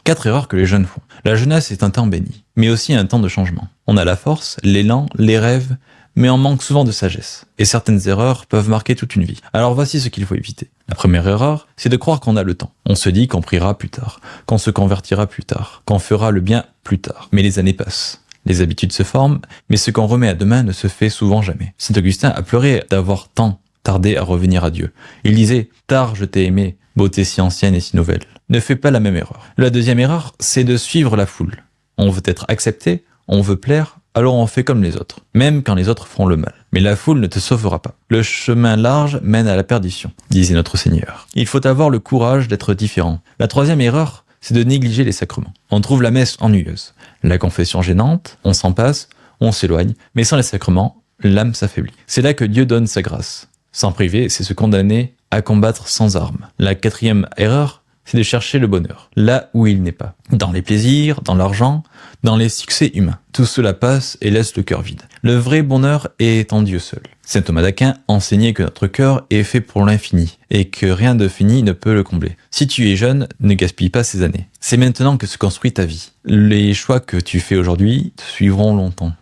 4 erreurs que les jeunes font. La jeunesse est un temps béni, mais aussi un temps de changement. On a la force, l'élan, les rêves, mais on manque souvent de sagesse. Et certaines erreurs peuvent marquer toute une vie. Alors voici ce qu'il faut éviter. La première erreur, c'est de croire qu'on a le temps. On se dit qu'on priera plus tard, qu'on se convertira plus tard, qu'on fera le bien plus tard. Mais les années passent. Les habitudes se forment, mais ce qu'on remet à demain ne se fait souvent jamais. Saint Augustin a pleuré d'avoir tant tardé à revenir à Dieu. Il disait « Tard je t'ai aimé, beauté si ancienne et si nouvelle ». Ne fais pas la même erreur. La deuxième erreur, c'est de suivre la foule. On veut être accepté, on veut plaire, alors on fait comme les autres, même quand les autres font le mal. Mais la foule ne te sauvera pas. Le chemin large mène à la perdition, disait notre Seigneur. Il faut avoir le courage d'être différent. La troisième erreur, c'est de négliger les sacrements. On trouve la messe ennuyeuse, la confession gênante, on s'en passe, on s'éloigne, mais sans les sacrements, l'âme s'affaiblit. C'est là que Dieu donne sa grâce. S'en priver, c'est se condamner à combattre sans armes. La quatrième erreur, c'est de chercher le bonheur, là où il n'est pas. Dans les plaisirs, dans l'argent, dans les succès humains. Tout cela passe et laisse le cœur vide. Le vrai bonheur est en Dieu seul. Saint Thomas d'Aquin enseignait que notre cœur est fait pour l'infini et que rien de fini ne peut le combler. Si tu es jeune, ne gaspille pas ces années. C'est maintenant que se construit ta vie. Les choix que tu fais aujourd'hui te suivront longtemps.